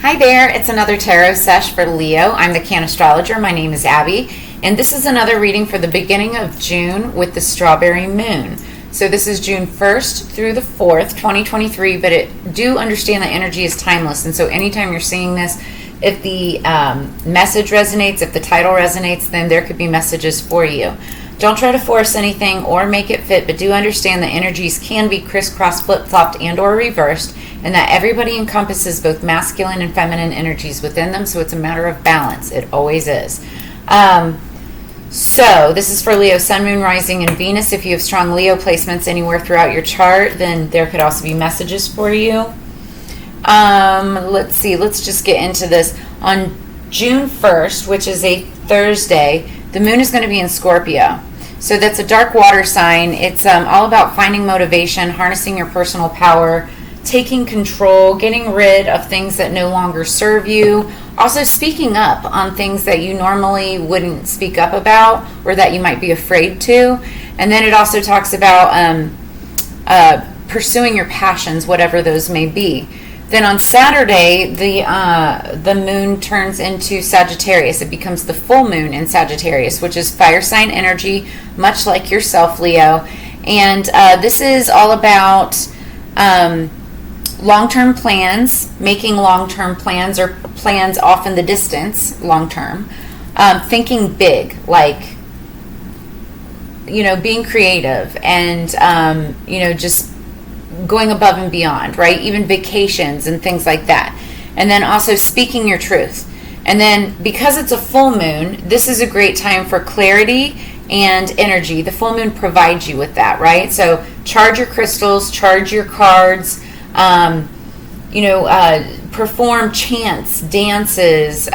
Hi there, it's another tarot sesh for Leo. I'm the Cannastrologer. My name is Abby, and this is another reading for the beginning of June with the Strawberry Moon. So this is June 1st through the 4th, 2023, but do understand that energy is timeless, and so anytime you're seeing this, if the message resonates, if the title resonates, then there could be messages for you. Don't try to force anything or make it fit, but do understand that energies can be crisscrossed, flip-flopped, and or reversed, and that everybody encompasses both masculine and feminine energies within them, so it's a matter of balance. It always is. So this is for Leo, Sun, Moon, Rising, and Venus. If you have strong Leo placements anywhere throughout your chart, then there could also be messages for you. Let's see. Let's just get into this. On June 1st, which is a Thursday, the moon is going to be in Scorpio. So that's a dark water sign. It's all about finding motivation, harnessing your personal power, taking control, getting rid of things that no longer serve you. Also speaking up on things that you normally wouldn't speak up about or that you might be afraid to. And then it also talks about pursuing your passions, whatever those may be. Then on Saturday, the moon turns into Sagittarius. It becomes the full moon in Sagittarius, which is fire sign energy, much like yourself, Leo. And this is all about long-term plans, making long-term plans or plans off in the distance, long-term. Thinking big, like, being creative and, just going above and beyond, right? Even vacations and things like that. And then also speaking your truth. And then because it's a full moon, this is a great time for clarity and energy. The full moon provides you with that, right? So charge your crystals, charge your cards, perform chants, dances,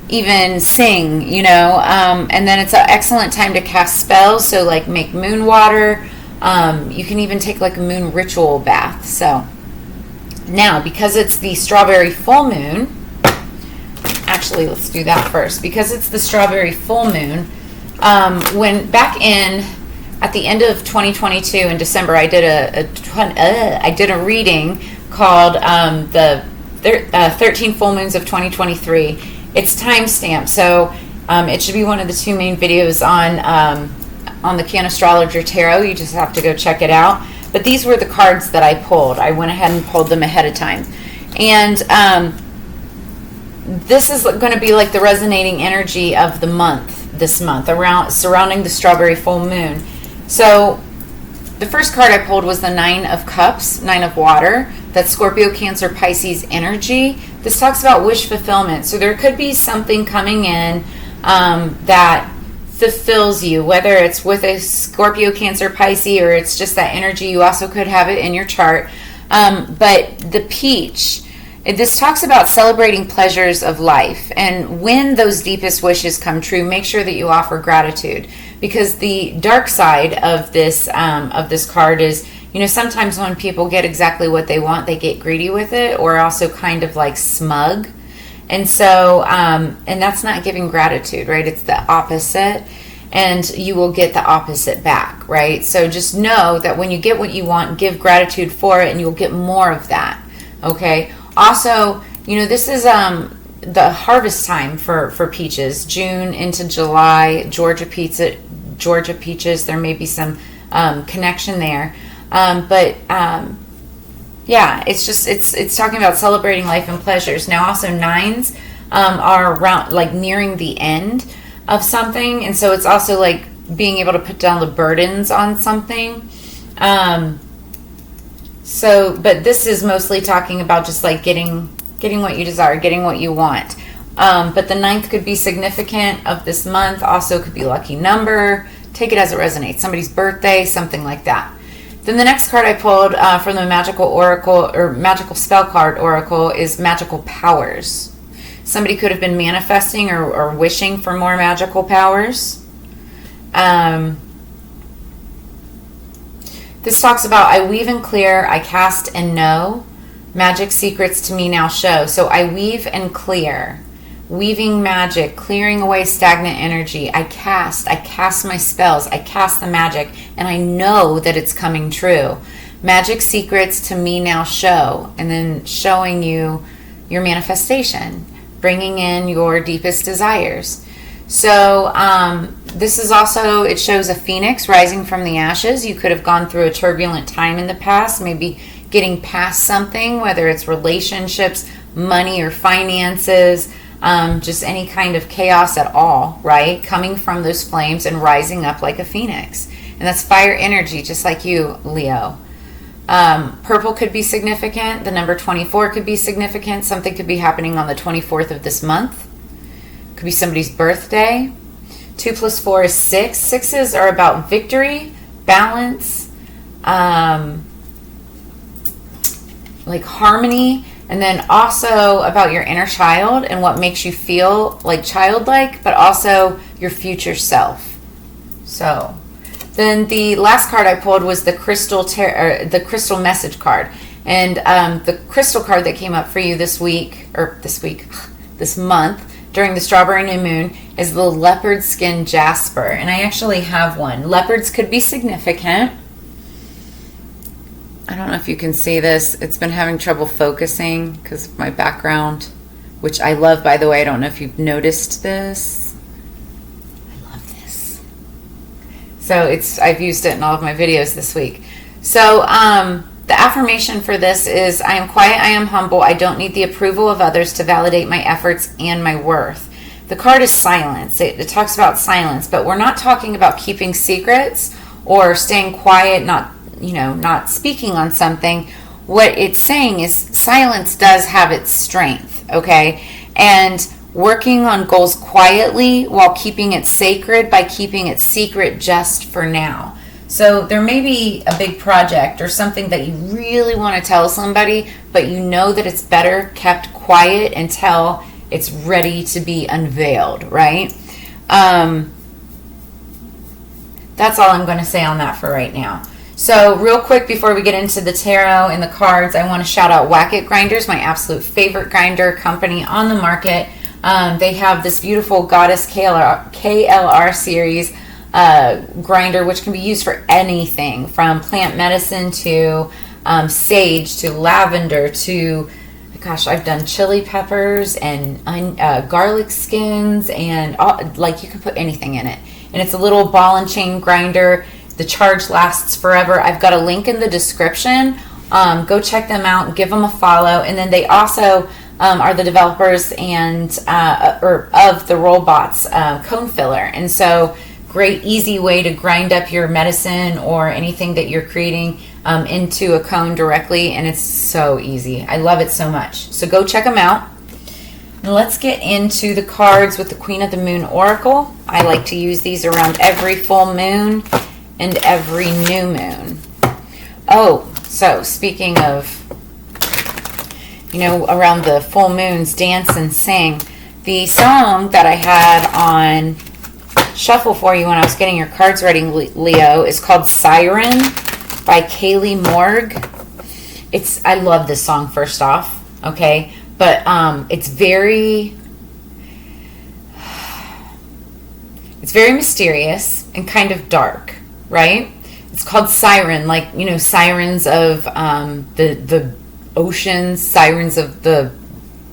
even sing, and then it's an excellent time to cast spells. So like make moon water. You can even take like a moon ritual bath. So now, because it's the strawberry full moon, actually let's do that first. Because it's the strawberry full moon, when back in at the end of 2022 in December, I did a reading called the 13 full moons of 2023. It's timestamped, so it should be one of the two main videos on the Cannastrologer tarot. You just have to go check it out. But these were the cards that I pulled. I went ahead and pulled them ahead of time. And this is going to be like the resonating energy of the month, this month, surrounding the strawberry full moon. So the first card I pulled was the Nine of Cups, Nine of Water. That's Scorpio, Cancer, Pisces energy. This talks about wish fulfillment. So there could be something coming in that fulfills you, whether it's with a Scorpio, Cancer, Pisces, or it's just that energy. You also could have it in your chart. But the peach, this talks about celebrating pleasures of life. And when those deepest wishes come true, make sure that you offer gratitude. Because the dark side of this card is, sometimes when people get exactly what they want, they get greedy with it, or also kind of like smug. And so, and that's not giving gratitude, right? It's the opposite, and you will get the opposite back, right? So just know that when you get what you want, give gratitude for it, and you'll get more of that, okay? Also, this is the harvest time for peaches, June into July, Georgia peaches, there may be some connection there. Yeah, it's talking about celebrating life and pleasures. Now also nines are around like nearing the end of something, and so it's also like being able to put down the burdens on something. But this is mostly talking about just like getting what you desire, getting what you want. But the ninth could be significant of this month. Also could be lucky number. Take it as it resonates. Somebody's birthday, something like that. Then the next card I pulled from the Magical Oracle or Magical Spell Card Oracle is Magical Powers. Somebody could have been manifesting or wishing for more magical powers. This talks about I weave and clear, I cast and know, magic secrets to me now show. So I weave and clear. Weaving magic, clearing away stagnant energy. I cast my spells, I cast the magic, and I know that it's coming true. Magic secrets to me now show, and then showing you your manifestation, bringing in your deepest desires. So this is also, it shows a phoenix rising from the ashes. You could have gone through a turbulent time in the past, maybe getting past something, whether it's relationships, money, or finances, just any kind of chaos at all, right? Coming from those flames and rising up like a phoenix. And that's fire energy, just like you, Leo. Purple could be significant. The number 24 could be significant. Something could be happening on the 24th of this month. Could be somebody's birthday. 2 + 4 is 6. Sixes are about victory, balance, like harmony, and then also about your inner child and what makes you feel like childlike, but also your future self. So then the last card I pulled was the crystal message card. And the crystal card that came up for you this month, during the strawberry new moon, is the leopard skin jasper. And I actually have one. Leopards could be significant. I don't know if you can see this. It's been having trouble focusing because of my background, which I love, by the way. I don't know if you've noticed this. I love this. So I've used it in all of my videos this week. So the affirmation for this is, I am quiet, I am humble, I don't need the approval of others to validate my efforts and my worth. The card is silence. It talks about silence, but we're not talking about keeping secrets or staying quiet, not speaking on something. What it's saying is silence does have its strength, okay? And working on goals quietly while keeping it sacred by keeping it secret just for now. So there may be a big project or something that you really want to tell somebody, but you know that it's better kept quiet until it's ready to be unveiled, right? That's all I'm going to say on that for right now. So real quick before we get into the tarot and the cards, I want to shout out Whack It Grinders, my absolute favorite grinder company on the market. They have this beautiful Goddess KLR series grinder, which can be used for anything from plant medicine to sage to lavender to, gosh, I've done chili peppers and garlic skins, and you can put anything in it. And it's a little ball and chain grinder. The charge lasts forever. I've got a link in the description. Go check them out, give them a follow. And then they also are the developers and of the Rollbots cone filler. And so great, easy way to grind up your medicine or anything that you're creating into a cone directly. And it's so easy. I love it so much. So go check them out. And let's get into the cards with the Queen of the Moon Oracle. I like to use these around every full moon and every new moon. Oh, so speaking of, around the full moons, dance and sing. The song that I had on shuffle for you when I was getting your cards ready, Leo, is called Siren by Kaylee Morg. I love this song, first off, okay? But it's very mysterious and kind of dark, right? It's called Siren, like, sirens of the oceans, sirens of the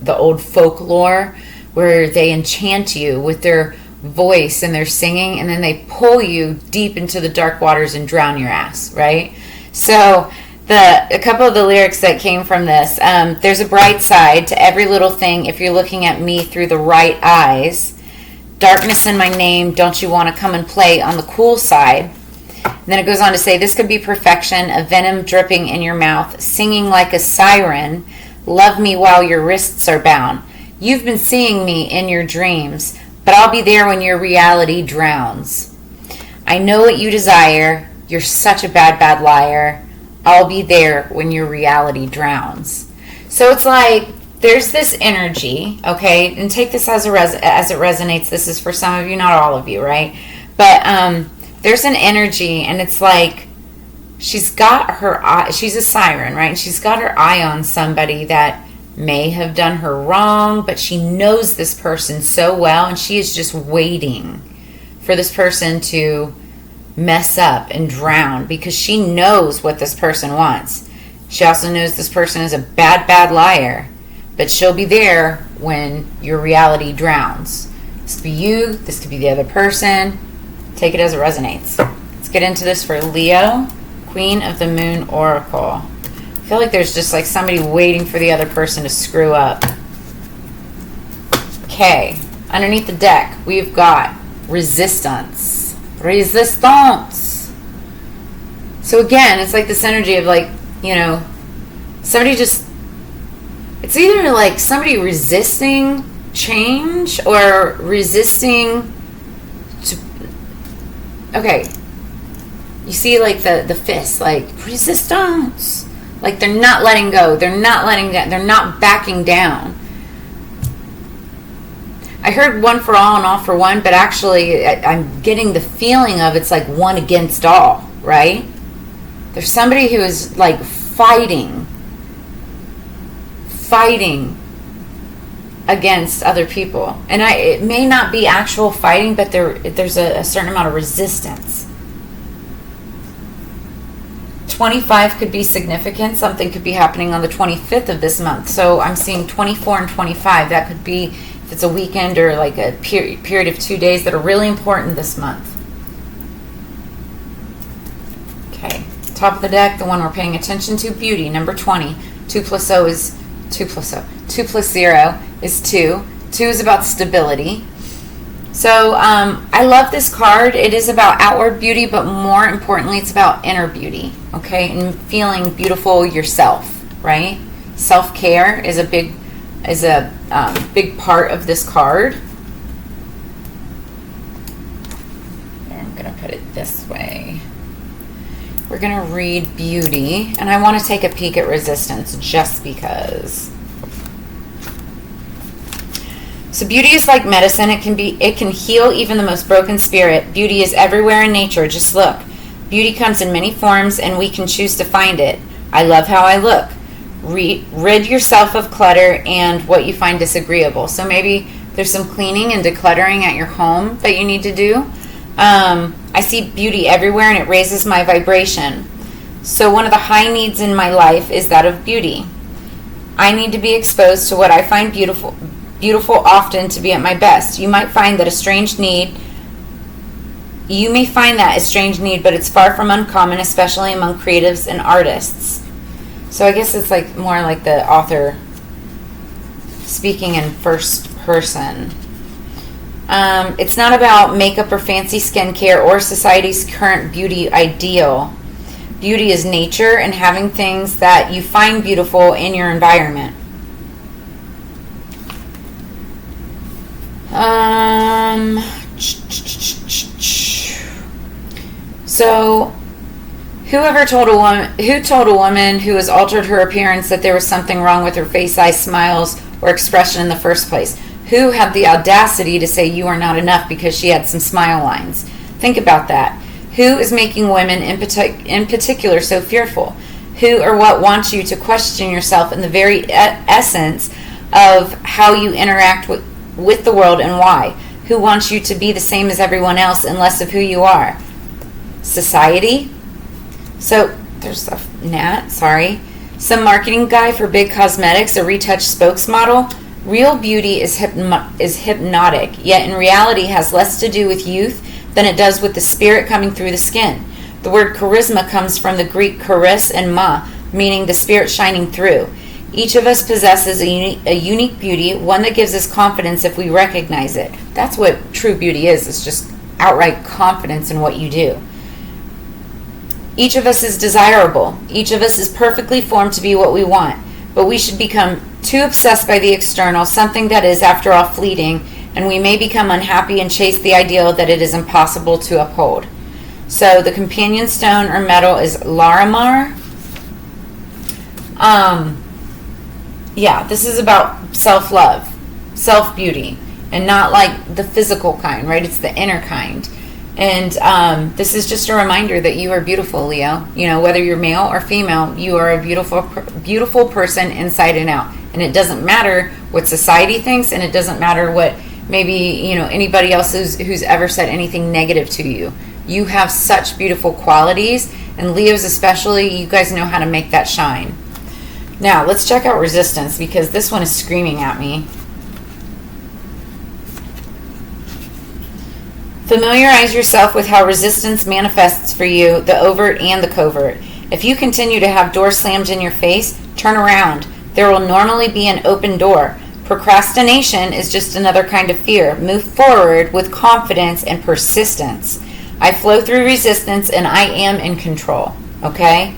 old folklore, where they enchant you with their voice and their singing, and then they pull you deep into the dark waters and drown your ass, right? So a couple of the lyrics that came from this, there's a bright side to every little thing if you're looking at me through the right eyes. Darkness in my name, don't you want to come and play on the cool side? And then it goes on to say, this could be perfection, a venom dripping in your mouth, singing like a siren, love me while your wrists are bound. You've been seeing me in your dreams, but I'll be there when your reality drowns. I know what you desire, you're such a bad, bad liar. I'll be there when your reality drowns. So it's like, there's this energy, okay, and take this as it resonates. This is for some of you, not all of you, right? But there's an energy, and it's like she's got her eye. She's a siren, right? And she's got her eye on somebody that may have done her wrong, but she knows this person so well, and she is just waiting for this person to mess up and drown because she knows what this person wants. She also knows this person is a bad, bad liar, but she'll be there when your reality drowns. This could be you, this could be the other person. Take it as it resonates. Let's get into this for Leo, Queen of the Moon Oracle. I feel like there's just like somebody waiting for the other person to screw up. Okay, underneath the deck, we've got resistance. Resistance. So again, it's like this energy of like, you know, somebody just, it's either like somebody resisting change or resisting to, okay, you see like the fist, like resistance, like they're not letting go, they're not letting down, they're not backing down. I heard one for all and all for one, but actually I'm getting the feeling of it's like one against all, right? There's somebody who is like fighting against other people. And it may not be actual fighting, but there's a certain amount of resistance. 25 could be significant. Something could be happening on the 25th of this month. So I'm seeing 24 and 25. That could be if it's a weekend or like a period of 2 days that are really important this month. Okay. Top of the deck, the one we're paying attention to, beauty, number 20. 2 plus 0 is 2 plus 0. 2 plus 0 is 2. 2 is about stability. So I love this card. It is about outward beauty, but more importantly, it's about inner beauty, okay? And feeling beautiful yourself, right? Self-care is a big part of this card. I'm going to put it this way. We're going to read beauty, and I want to take a peek at resistance just because. So beauty is like medicine. It can heal even the most broken spirit. Beauty is everywhere in nature. Just look. Beauty comes in many forms, and we can choose to find it. I love how I look. Rid yourself of clutter and what you find disagreeable. So maybe there's some cleaning and decluttering at your home that you need to do. I see beauty everywhere, and it raises my vibration. So one of the high needs in my life is that of beauty. I need to be exposed to what I find beautiful often to be at my best. You may find that a strange need, but it's far from uncommon, especially among creatives and artists. So I guess it's like more like the author speaking in first person. It's not about makeup or fancy skincare or society's current beauty ideal. Beauty is nature and having things that you find beautiful in your environment. So who told a woman who has altered her appearance that there was something wrong with her face, eyes, smiles, or expression in the first place? Who had the audacity to say you are not enough because she had some smile lines? Think about that. Who is making women in particular so fearful? Who or what wants you to question yourself in the very essence of how you interact with the world and why? Who wants you to be the same as everyone else and less of who you are? Society? So there's a gnat, sorry. Some marketing guy for big cosmetics, a retouched spokesmodel. Real beauty is hypnotic, yet in reality has less to do with youth than it does with the spirit coming through the skin. The word charisma comes from the Greek charis and ma, meaning the spirit shining through. Each of us possesses a unique beauty, one that gives us confidence if we recognize it. That's what true beauty is. It's just outright confidence in what you do. Each of us is desirable. Each of us is perfectly formed to be what we want. But we should become too obsessed by the external, something that is, after all, fleeting, and we may become unhappy and chase the ideal that it is impossible to uphold. So the companion stone or metal is Larimar. Yeah, this is about self-love, self-beauty, and not like the physical kind, right? It's the inner kind. And this is just a reminder that you are beautiful, Leo. You know, whether you're male or female, you are a beautiful person inside and out. And it doesn't matter what society thinks, and it doesn't matter what maybe, you know, anybody else who's ever said anything negative to you. You have such beautiful qualities, and Leos especially, you guys know how to make that shine. Now, let's check out resistance, because this one is screaming at me. Familiarize yourself with how resistance manifests for you, the overt and the covert. If you continue to have doors slammed in your face, turn around. There will normally be an open door. Procrastination is just another kind of fear. Move forward with confidence and persistence. I flow through resistance and I am in control. Okay?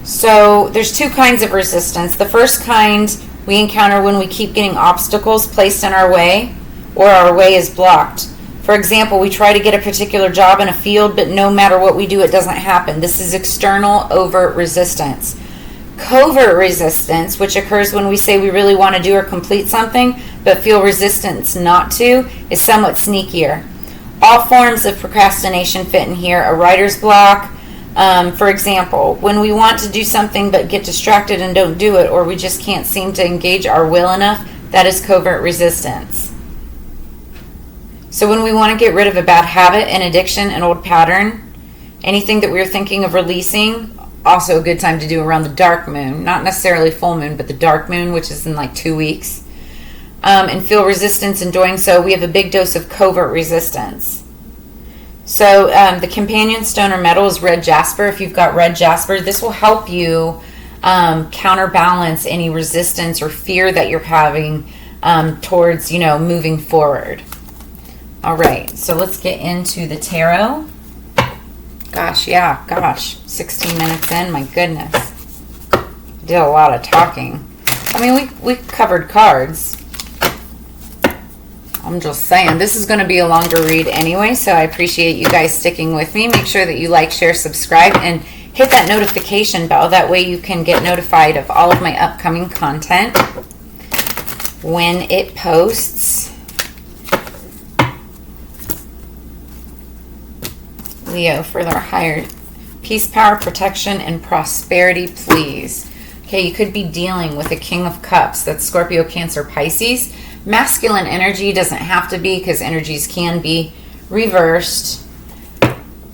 So there's two kinds of resistance. The first kind we encounter when we keep getting obstacles placed in our way, or our way is blocked. For example, we try to get a particular job in a field, but no matter what we do, it doesn't happen. This is external, overt resistance. Covert resistance, which occurs when we say we really want to do or complete something, but feel resistance not to, is somewhat sneakier. All forms of procrastination fit in here. A writer's block, for example, when we want to do something but get distracted and don't do it, or we just can't seem to engage our will enough, that is covert resistance. So when we want to get rid of a bad habit, an addiction, an old pattern, anything that we're thinking of releasing, also a good time to do around the dark moon, not necessarily full moon, but the dark moon, which is in like 2 weeks, and feel resistance in doing so, we have a big dose of covert resistance. So the companion stone or metal is red jasper. If you've got red jasper, this will help you counterbalance any resistance or fear that you're having towards, moving forward. All right, so let's get into the tarot. Gosh, 16 minutes in, my goodness. Did a lot of talking. I mean, we covered cards. I'm just saying, this is going to be a longer read anyway, so I appreciate you guys sticking with me. Make sure that you like, share, subscribe, and hit that notification bell. That way you can get notified of all of my upcoming content when it posts. Leo, for their higher peace, power, protection, and prosperity, please. Okay, you could be dealing with a King of Cups. That's Scorpio, Cancer, Pisces. Masculine energy doesn't have to be, because energies can be reversed.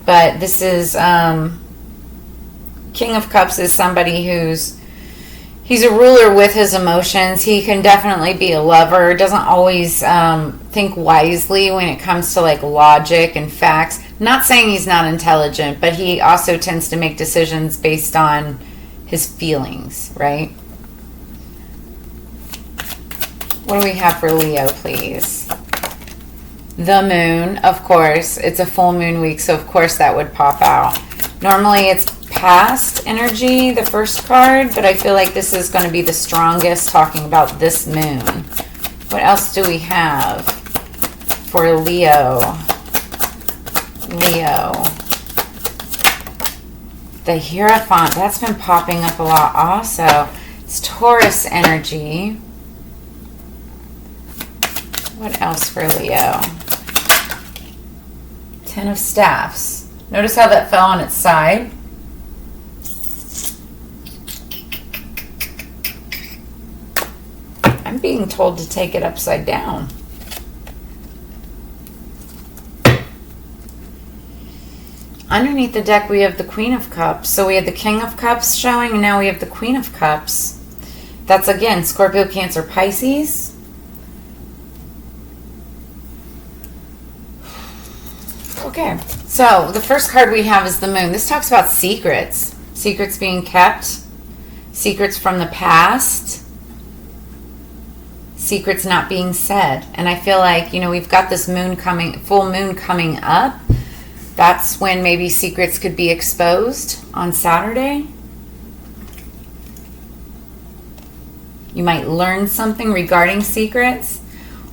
But this is King of Cups is somebody he's a ruler with his emotions. He can definitely be a lover. Doesn't always think wisely when it comes to like logic and facts. Not saying he's not intelligent, but he also tends to make decisions based on his feelings, right? What do we have for Leo, please? The moon, of course. It's a full moon week, so of course that would pop out. Normally it's past energy, the first card, but I feel like this is going to be the strongest, talking about this moon. What else do we have for Leo? The Hierophant, that's been popping up a lot also. It's Taurus energy. What else for Leo? Ten of Staffs. Notice how that fell on its side. I'm being told to take it upside down. Underneath the deck, we have the Queen of Cups. So we had the King of Cups showing, and now we have the Queen of Cups. That's, again, Scorpio, Cancer, Pisces. Okay, so the first card we have is the Moon. This talks about secrets. Secrets being kept. Secrets from the past. Secrets not being said. And I feel like, we've got this moon coming, full moon coming up. That's when maybe secrets could be exposed on Saturday. You might learn something regarding secrets.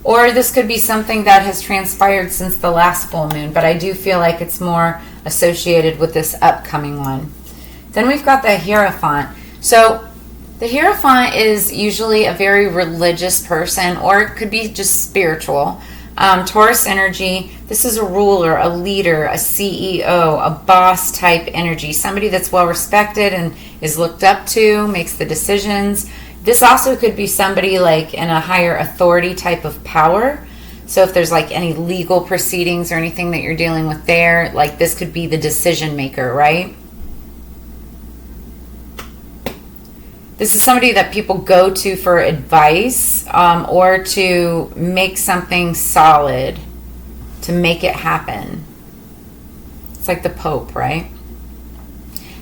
Or this could be something that has transpired since the last full moon. But I do feel like it's more associated with this upcoming one. Then we've got the Hierophant. So the Hierophant is usually a very religious person, or it could be just spiritual. Taurus energy, this is a ruler, a leader, a CEO, a boss type energy, somebody that's well respected and is looked up to, makes the decisions. This also could be somebody like in a higher authority type of power. So if there's like any legal proceedings or anything that you're dealing with there, like this could be the decision maker, right? This is somebody that people go to for advice, or to make something solid, to make it happen. It's like the Pope, right?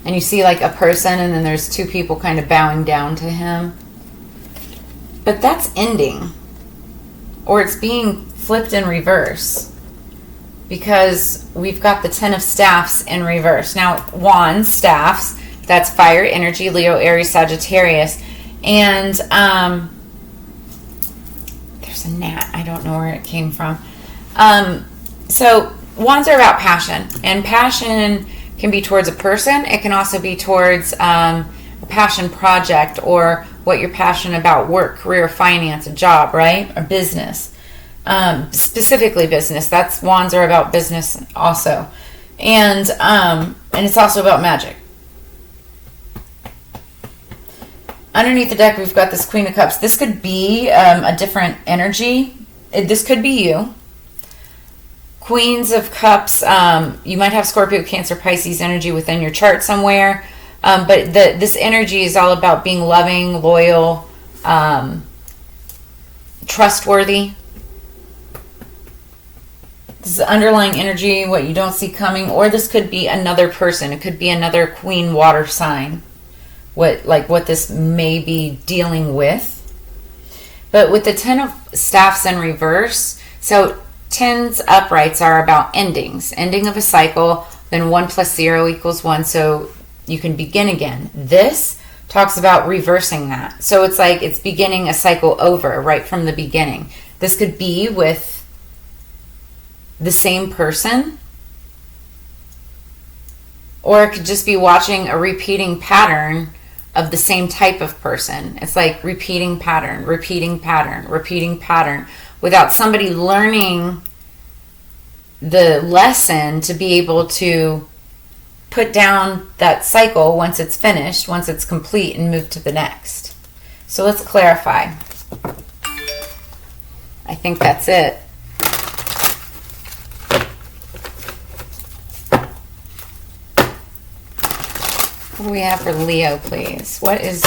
And you see like a person and then there's two people kind of bowing down to him. But that's ending. Or it's being flipped in reverse. Because we've got the Ten of Staffs in reverse. Now, wands, staffs, that's fire energy, Leo, Aries, Sagittarius. And there's a gnat. I don't know where it came from. So wands are about passion. And passion can be towards a person. It can also be towards a passion project, or what you're passionate about, work, career, finance, a job, right? Or business. Specifically business. That's wands are about business also. And it's also about magic. Underneath the deck, we've got this Queen of Cups. This could be a different energy. This could be you. Queens of Cups, you might have Scorpio, Cancer, Pisces energy within your chart somewhere. But this energy is all about being loving, loyal, trustworthy. This is underlying energy, what you don't see coming. Or this could be another person. It could be another Queen water sign. What this may be dealing with. But with the Ten of Staffs in reverse, so tens uprights are about endings. Ending of a cycle, then 1 plus 0 equals 1, so you can begin again. This talks about reversing that. So it's like it's beginning a cycle over right from the beginning. This could be with the same person, or it could just be watching a repeating pattern of the same type of person. It's like repeating pattern, repeating pattern, repeating pattern, without somebody learning the lesson to be able to put down that cycle once it's finished, once it's complete, and move to the next. So let's clarify. I think that's it. What do we have for Leo, please? What is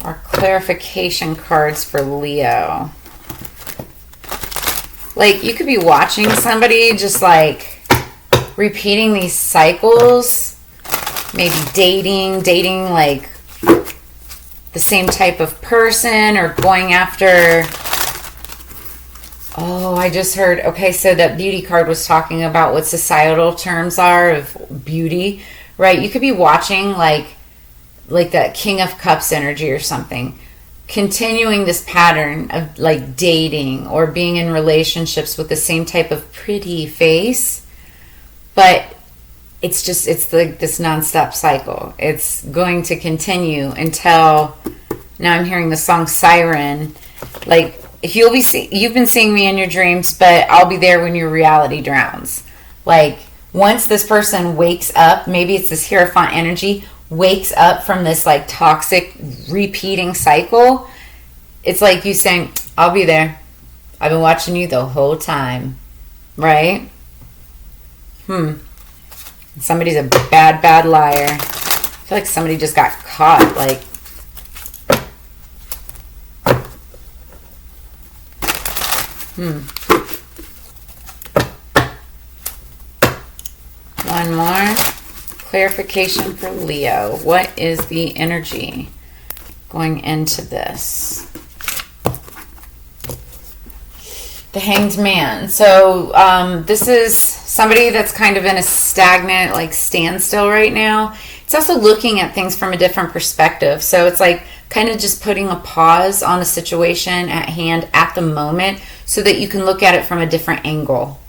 our clarification cards for Leo? Like, you could be watching somebody just like repeating these cycles, maybe dating like the same type of person, or going after, oh, I just heard, okay, so that beauty card was talking about what societal terms are of beauty, right? You could be watching like that King of Cups energy or something, continuing this pattern of like dating or being in relationships with the same type of pretty face, but it's like this nonstop cycle. It's going to continue until, now I'm hearing the song Siren, like if you've been seeing me in your dreams, but I'll be there when your reality drowns. Like once this person wakes up, maybe it's this Hierophant energy, wakes up from this like toxic repeating cycle, it's like you saying, I'll be there. I've been watching you the whole time. Right? Somebody's a bad liar. I feel like somebody just got caught. Like, one more clarification for Leo. What is the energy going into this? The Hanged Man. So this is somebody that's kind of in a stagnant, like standstill right now. It's also looking at things from a different perspective. So it's like kind of just putting a pause on a situation at hand at the moment so that you can look at it from a different angle.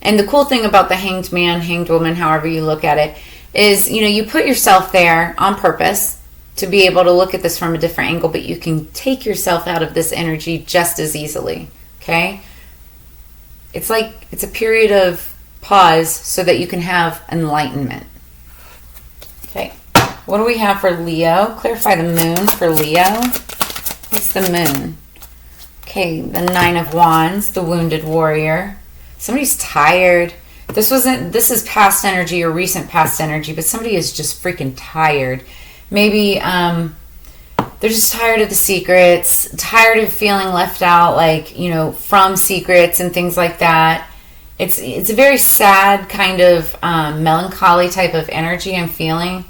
And the cool thing about the Hanged Man, Hanged Woman, however you look at it, is, you know, you put yourself there on purpose to be able to look at this from a different angle, but you can take yourself out of this energy just as easily. Okay? It's like it's a period of pause so that you can have enlightenment. Okay. What do we have for Leo? Clarify the moon for Leo. What's the moon? Okay, the Nine of Wands, the Wounded Warrior. Somebody's tired. This is past energy or recent past energy, but somebody is just freaking tired. Maybe they're just tired of the secrets, tired of feeling left out, like, from secrets and things like that. It's a very sad kind of melancholy type of energy I'm feeling.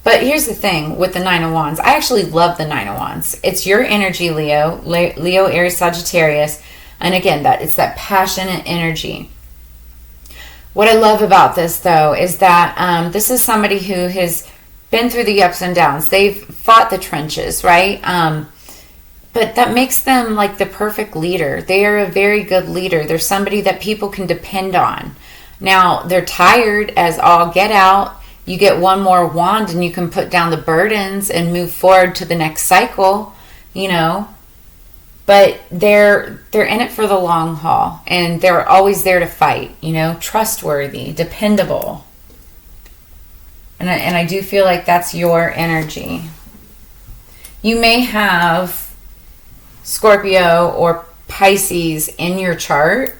But here's the thing with the Nine of Wands. I actually love the Nine of Wands. It's your energy, Leo. Leo, Aries, Sagittarius. And again, it's that passionate energy. What I love about this, though, is that this is somebody who has been through the ups and downs. They've fought the trenches, right? But that makes them like the perfect leader. They are a very good leader. They're somebody that people can depend on. Now, they're tired as all get out. You get one more wand and you can put down the burdens and move forward to the next cycle, But they're in it for the long haul, and they're always there to fight, trustworthy, dependable. And I do feel like that's your energy. You may have Scorpio or Pisces in your chart,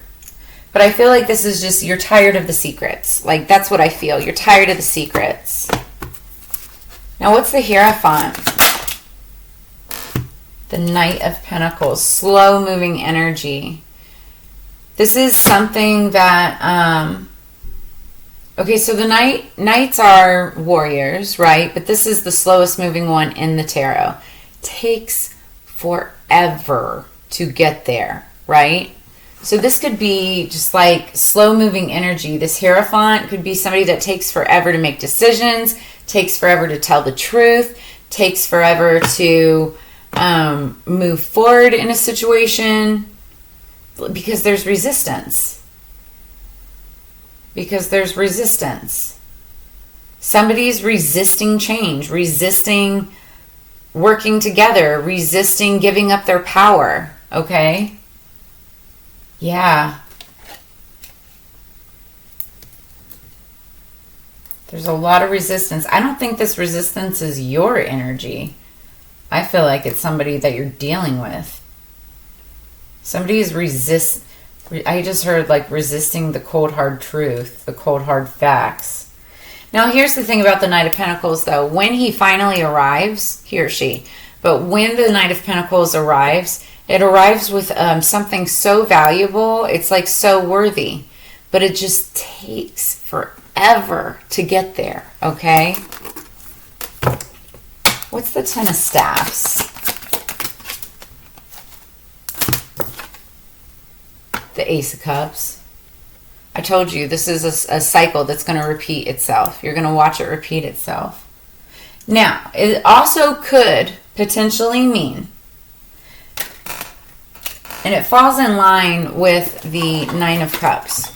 but I feel like this is just, you're tired of the secrets. Like, that's what I feel. You're tired of the secrets. Now, what's the Hierophant? The Knight of Pentacles. Slow-moving energy. This is something that... okay, so the knights are warriors, right? But this is the slowest moving one in the tarot. Takes forever to get there, right? So this could be just like slow moving energy. This Hierophant could be somebody that takes forever to make decisions, takes forever to tell the truth, takes forever to move forward in a situation because there's resistance. Because there's resistance. Somebody's resisting change, resisting working together, resisting giving up their power, okay? Yeah. There's a lot of resistance. I don't think this resistance is your energy. I feel like it's somebody that you're dealing with. Somebody is I just heard like resisting the cold hard truth, the cold hard facts. Now here's the thing about the Knight of Pentacles though. When he finally arrives, he or she, but when the Knight of Pentacles arrives, it arrives with something so valuable. It's like so worthy, but it just takes forever to get there, okay? What's the Ten of Staffs? The Ace of Cups. I told you, this is a cycle that's going to repeat itself. You're going to watch it repeat itself. Now, it also could potentially mean, and it falls in line with the Nine of Cups,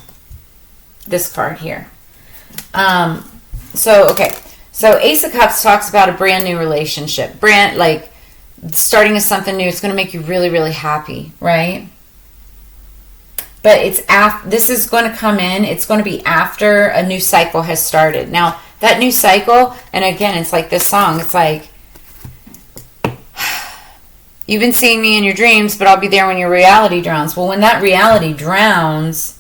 this card here. So Ace of Cups talks about a brand new relationship. Like starting something new. It's going to make you really, really happy, right? But this is going to come in. It's going to be after a new cycle has started. Now, that new cycle, and again, it's like this song. It's like, you've been seeing me in your dreams, but I'll be there when your reality drowns. Well, when that reality drowns,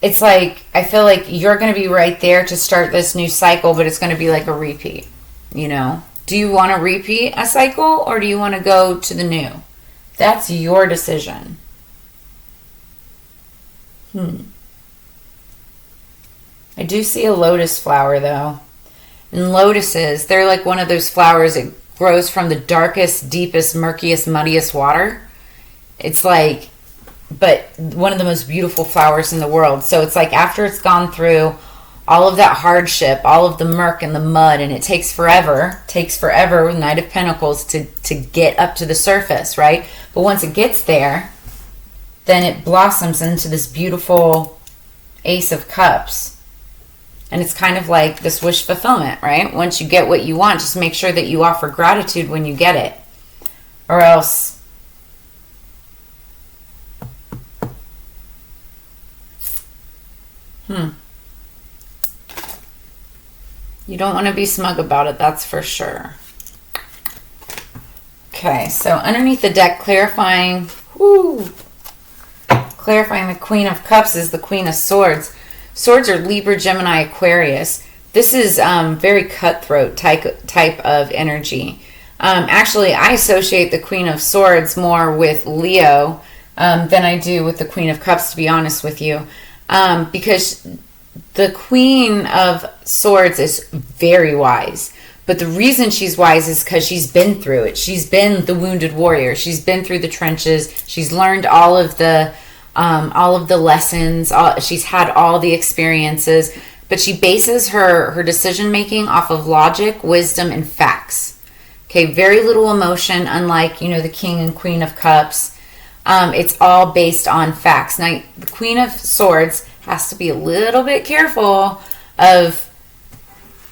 it's like, I feel like you're going to be right there to start this new cycle, but it's going to be like a repeat, Do you want to repeat a cycle, or do you want to go to the new? That's your decision. I do see a lotus flower, though. And lotuses, they're like one of those flowers that grows from the darkest, deepest, murkiest, muddiest water. It's like, but one of the most beautiful flowers in the world. So it's like after it's gone through all of that hardship, all of the murk and the mud, and it takes forever with Knight of Pentacles to get up to the surface, right? But once it gets there, then it blossoms into this beautiful Ace of Cups. And it's kind of like this wish fulfillment, right? Once you get what you want, just make sure that you offer gratitude when you get it. Or else... You don't want to be smug about it, that's for sure. Okay, so underneath the deck, clarifying the Queen of Cups is the Queen of Swords. Swords are Libra, Gemini, Aquarius. This is very cutthroat type of energy. Actually, I associate the Queen of Swords more with Leo than I do with the Queen of Cups, to be honest with you. Because the Queen of Swords is very wise. But the reason she's wise is because she's been through it. She's been the wounded warrior. She's been through the trenches. She's learned all of the lessons. She's had all the experiences. But she bases her decision making off of logic, wisdom, and facts. Okay, very little emotion, unlike, the King and Queen of Cups. It's all based on facts. Now, the Queen of Swords has to be a little bit careful of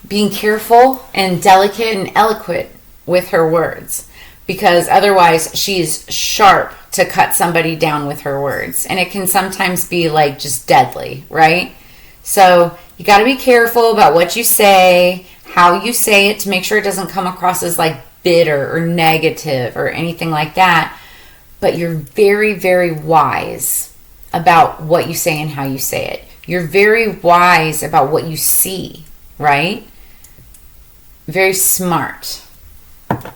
being careful and delicate and eloquent with her words, because otherwise she's sharp to cut somebody down with her words, and it can sometimes be like just deadly, right? So you got to be careful about what you say, how you say it, to make sure it doesn't come across as like bitter or negative or anything like that. But you're very, very wise about what you say and how you say it. You're very wise about what you see, right? Very smart. But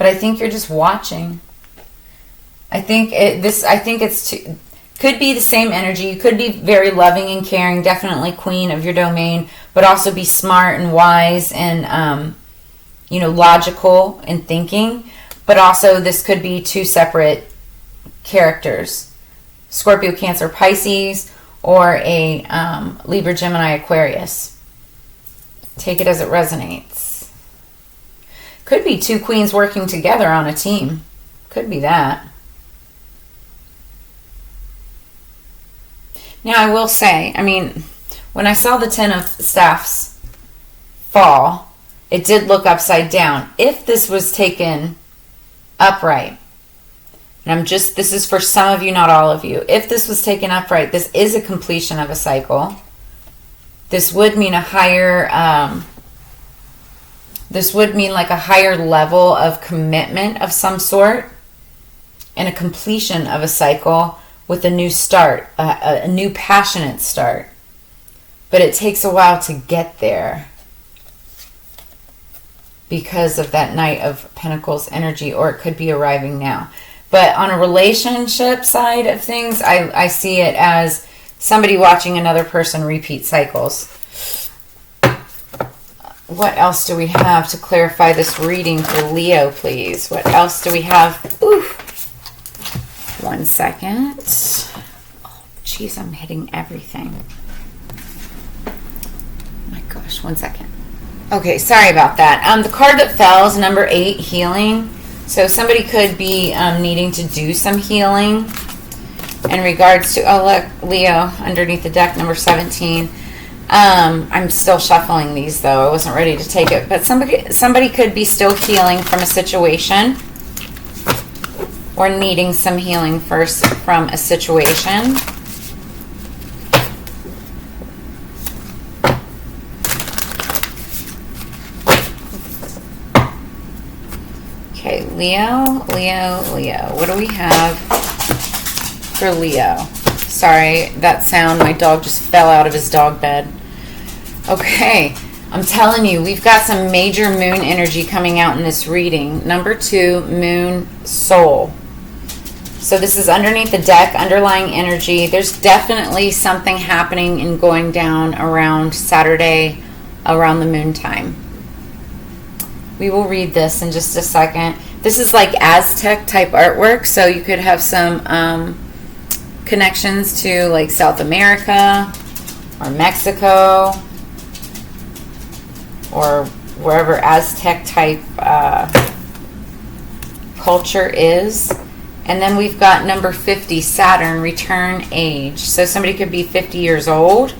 I think you're just watching. I think could be the same energy. You could be very loving and caring, definitely queen of your domain, but also be smart and wise and logical in thinking. But also this could be two separate characters. Scorpio, Cancer, Pisces, or a Libra, Gemini, Aquarius. Take it as it resonates. Could be two queens working together on a team. Could be that. Now, I will say, when I saw the Ten of Staffs fall, it did look upside down. If this was taken upright, and this is for some of you, not all of you. If this was taken upright, this is a completion of a cycle. This would mean like a higher level of commitment of some sort and a completion of a cycle with a new start, a new passionate start. But it takes a while to get there because of that Knight of Pentacles energy, or it could be arriving now. But on a relationship side of things, I see it as somebody watching another person repeat cycles. What else do we have to clarify this reading for Leo, please? What else do we have? Ooh. 1 second. Oh, jeez, I'm hitting everything. Oh my gosh, 1 second. Okay, sorry about that. The card that fell is number 8, healing. So somebody could be needing to do some healing in regards to, look, Leo, underneath the deck, number 17. I'm still shuffling these, though. I wasn't ready to take it. But somebody could be still healing from a situation, or needing some healing first from a situation. Okay, Leo. What do we have for Leo? Sorry, that sound, my dog just fell out of his dog bed. Okay, I'm telling you, we've got some major moon energy coming out in this reading. Number 2, moon, soul. So this is underneath the deck, underlying energy. There's definitely something happening and going down around Saturday, around the moon time. We will read this in just a second. This is like Aztec type artwork, so you could have some connections to like South America or Mexico or wherever Aztec type culture is. And then we've got number 50, Saturn, return age. So somebody could be 50 years old.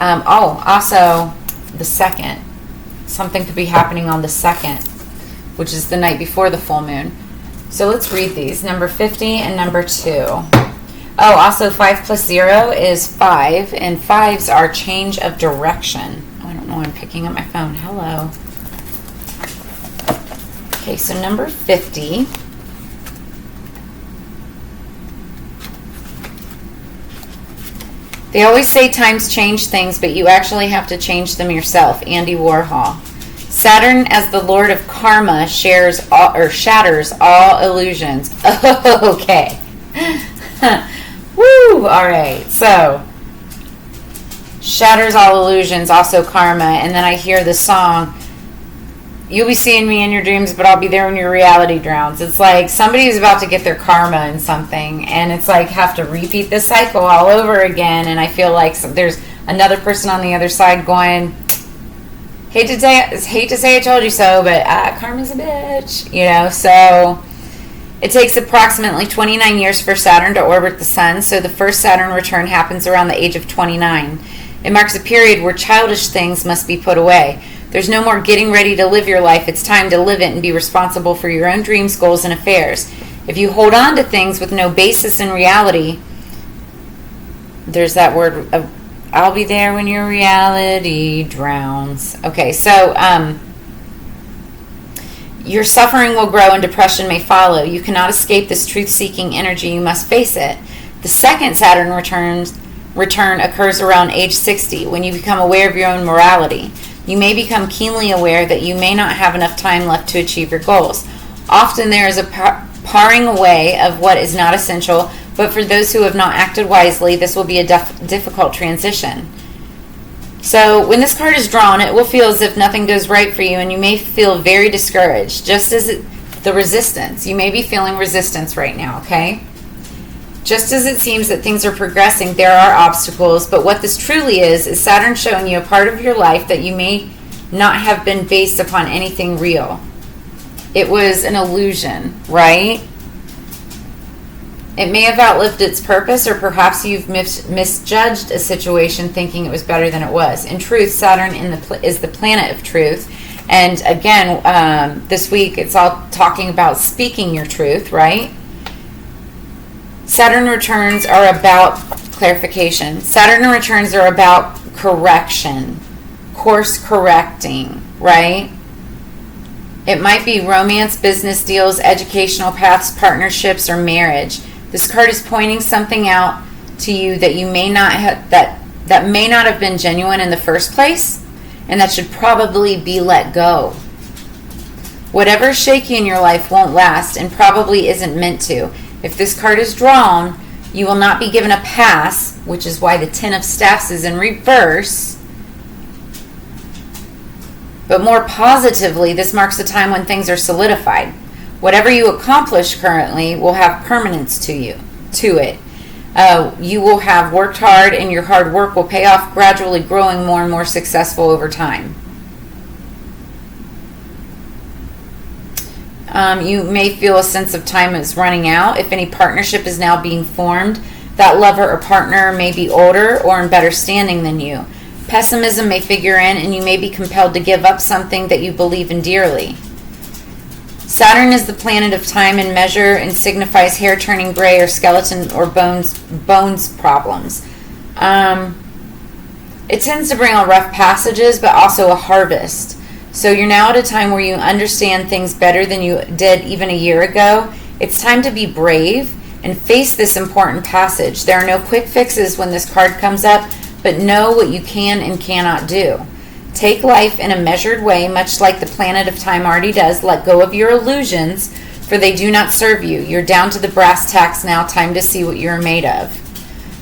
Also the 2nd. Something could be happening on the 2nd, which is the night before the full moon. So let's read these. Number 50 and number 2. Also 5 plus 0 is 5, and 5s are change of direction. Oh, I don't know why I'm picking up my phone. Hello. Okay, so number 50. They always say times change things, but you actually have to change them yourself. Andy Warhol. Saturn, as the Lord of Karma, shatters all illusions. Okay. Woo! All right. So, shatters all illusions, also karma. And then I hear the song, you'll be seeing me in your dreams, but I'll be there when your reality drowns. It's like somebody who's about to get their karma in something, and it's like have to repeat this cycle all over again. And I feel like there's another person on the other side going, hate to say I told you so, but karma's a bitch, you know. So it takes approximately 29 years for Saturn to orbit the sun, so the first Saturn return happens around the age of 29. It marks a period where childish things must be put away. There's no more getting ready to live your life. It's time to live it and be responsible for your own dreams, goals, and affairs. If you hold on to things with no basis in reality, there's that word, I'll be there when your reality drowns. Okay, so your suffering will grow and depression may follow. You cannot escape this truth-seeking energy. You must face it. The second Saturn return occurs around age 60, when you become aware of your own morality. You may become keenly aware that you may not have enough time left to achieve your goals. Often there is a paring away of what is not essential, but for those who have not acted wisely, this will be a difficult transition. So when this card is drawn, it will feel as if nothing goes right for you, and you may feel very discouraged, just as the resistance. You may be feeling resistance right now, okay? Just as it seems that things are progressing, there are obstacles, but what this truly is Saturn showing you a part of your life that you may not have been based upon anything real. It was an illusion, right? It may have outlived its purpose, or perhaps you've misjudged a situation thinking it was better than it was. In truth, Saturn is the planet of truth. And again, this week it's all talking about speaking your truth, right? Saturn returns are about clarification. Saturn returns are about correction, course correcting, right? It might be romance, business deals, educational paths, partnerships, or marriage. This card is pointing something out to you that you may not have, that may not have been genuine in the first place, and that should probably be let go. Whatever's shaky in your life won't last and probably isn't meant to. If this card is drawn, you will not be given a pass, which is why the Ten of Staffs is in reverse. But more positively, this marks a time when things are solidified. Whatever you accomplish currently will have permanence to it. You will have worked hard, and your hard work will pay off, gradually growing more and more successful over time. You may feel a sense of time is running out. If any partnership is now being formed, that lover or partner may be older or in better standing than you. Pessimism may figure in, and you may be compelled to give up something that you believe in dearly. Saturn is the planet of time and measure and signifies hair turning gray or skeleton or bones problems. It tends to bring on rough passages, but also a harvest. So you're now at a time where you understand things better than you did even a year ago. It's time to be brave and face this important passage. There are no quick fixes when this card comes up, but know what you can and cannot do. Take life in a measured way, much like the planet of time already does. Let go of your illusions, for they do not serve you. You're down to the brass tacks now. Time to see what you're made of.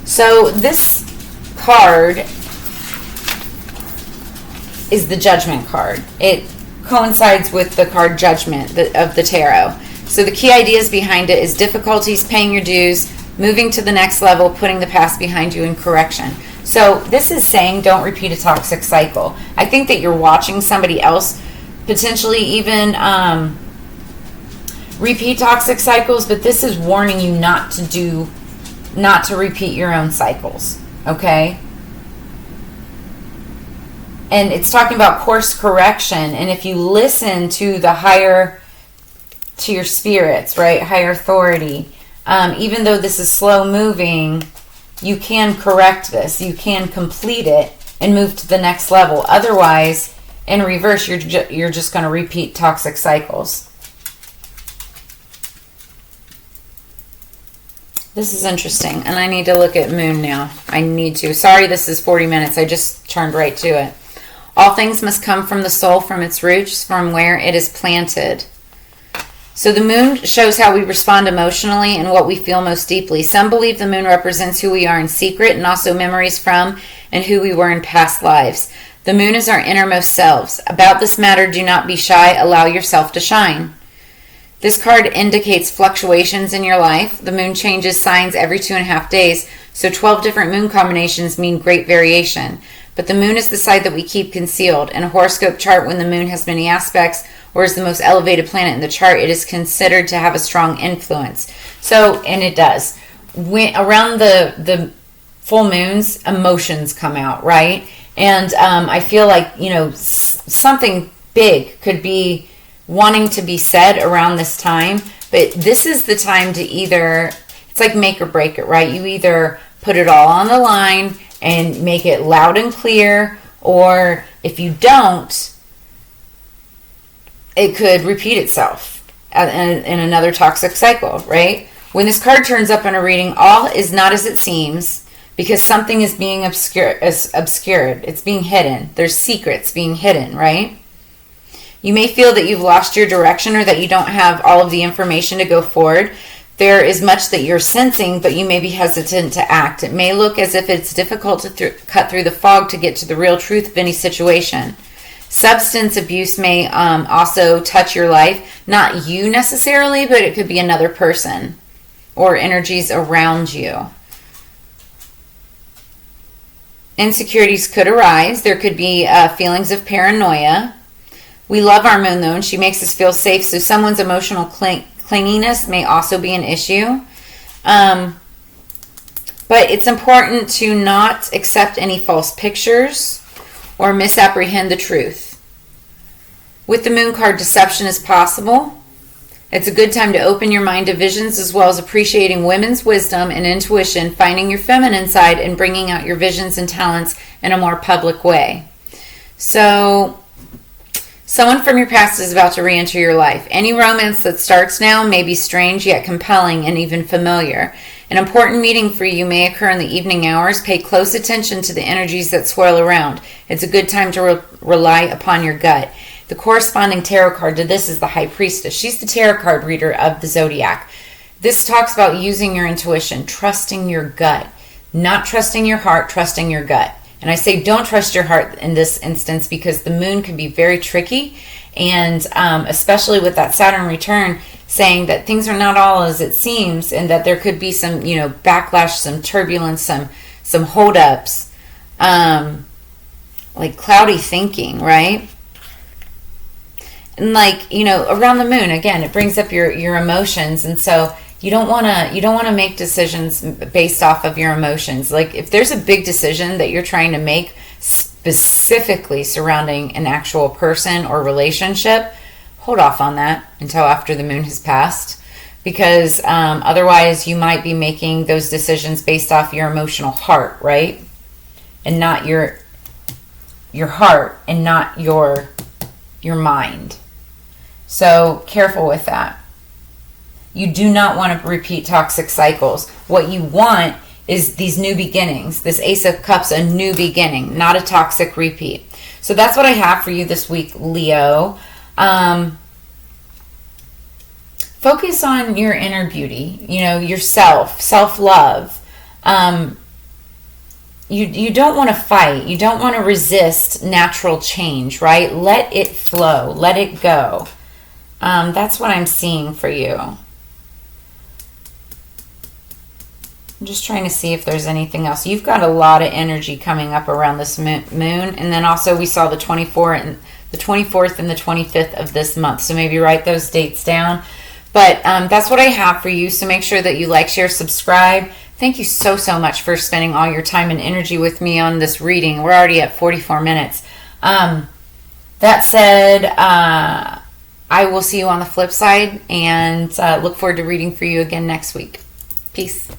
So this card is the Judgment card. It coincides with the card Judgment of the tarot. So the key ideas behind it is difficulties, paying your dues, moving to the next level, putting the past behind you, and correction. So this is saying don't repeat a toxic cycle. I think that you're watching somebody else potentially even repeat toxic cycles, but this is warning you not to repeat your own cycles, okay? And it's talking about course correction. And if you listen to to your spirits, right, higher authority, even though this is slow moving, you can correct this. You can complete it and move to the next level. Otherwise, in reverse, you're just going to repeat toxic cycles. This is interesting, and I need to look at moon now. I need to. Sorry, this is 40 minutes. I just turned right to it. All things must come from the soul, from its roots, from where it is planted. So the moon shows how we respond emotionally and what we feel most deeply. Some believe the moon represents who we are in secret and also memories from and who we were in past lives. The moon is our innermost selves. About this matter, do not be shy. Allow yourself to shine. This card indicates fluctuations in your life. The moon changes signs every 2.5 days, so 12 different moon combinations mean great variation. But the moon is the side that we keep concealed. In a horoscope chart, when the moon has many aspects or is the most elevated planet in the chart, it is considered to have a strong influence. So, and it does. Around the full moons, emotions come out, right? And I feel like, something big could be wanting to be said around this time, but this is the time to either, it's like make or break it, right? You either put it all on the line and make it loud and clear, or if you don't, it could repeat itself in another toxic cycle, right? When this card turns up in a reading, all is not as it seems, because something is being obscured. It's being hidden. There's secrets being hidden, right? You may feel that you've lost your direction or that you don't have all of the information to go forward. There is much that you're sensing, but you may be hesitant to act. It may look as if it's difficult to cut through the fog to get to the real truth of any situation. Substance abuse may also touch your life. Not you necessarily, but it could be another person or energies around you. Insecurities could arise. There could be feelings of paranoia. We love our moon, though, and she makes us feel safe, so someone's emotional clinginess may also be an issue. But it's important to not accept any false pictures or misapprehend the truth. With the moon card, deception is possible. It's a good time to open your mind to visions as well as appreciating women's wisdom and intuition, finding your feminine side, and bringing out your visions and talents in a more public way. So, someone from your past is about to re-enter your life. Any romance that starts now may be strange yet compelling and even familiar. An important meeting for you may occur in the evening hours. Pay close attention to the energies that swirl around. It's a good time to rely upon your gut. The corresponding tarot card to this is the High Priestess. She's the tarot card reader of the Zodiac. This talks about using your intuition, trusting your gut, not trusting your heart, trusting your gut. And I say don't trust your heart in this instance because the moon can be very tricky, and especially with that Saturn return saying that things are not all as it seems, and that there could be some, backlash, some turbulence, some holdups, like cloudy thinking, right? And around the moon, again, it brings up your emotions, and so you don't want to make decisions based off of your emotions. Like if there's a big decision that you're trying to make specifically surrounding an actual person or relationship, hold off on that until after the moon has passed, because otherwise you might be making those decisions based off your emotional heart, right? And not your heart and not your mind. So careful with that. You do not want to repeat toxic cycles. What you want is these new beginnings. This Ace of Cups, a new beginning, not a toxic repeat. So that's what I have for you this week, Leo. Focus on your inner beauty, yourself, self-love. You don't want to fight. You don't want to resist natural change, right? Let it flow. Let it go. That's what I'm seeing for you. I'm just trying to see if there's anything else. You've got a lot of energy coming up around this moon. And then also we saw the 24th and the 25th of this month. So maybe write those dates down. But that's what I have for you. So make sure that you like, share, subscribe. Thank you so much for spending all your time and energy with me on this reading. We're already at 44 minutes. That said, I will see you on the flip side and look forward to reading for you again next week. Peace.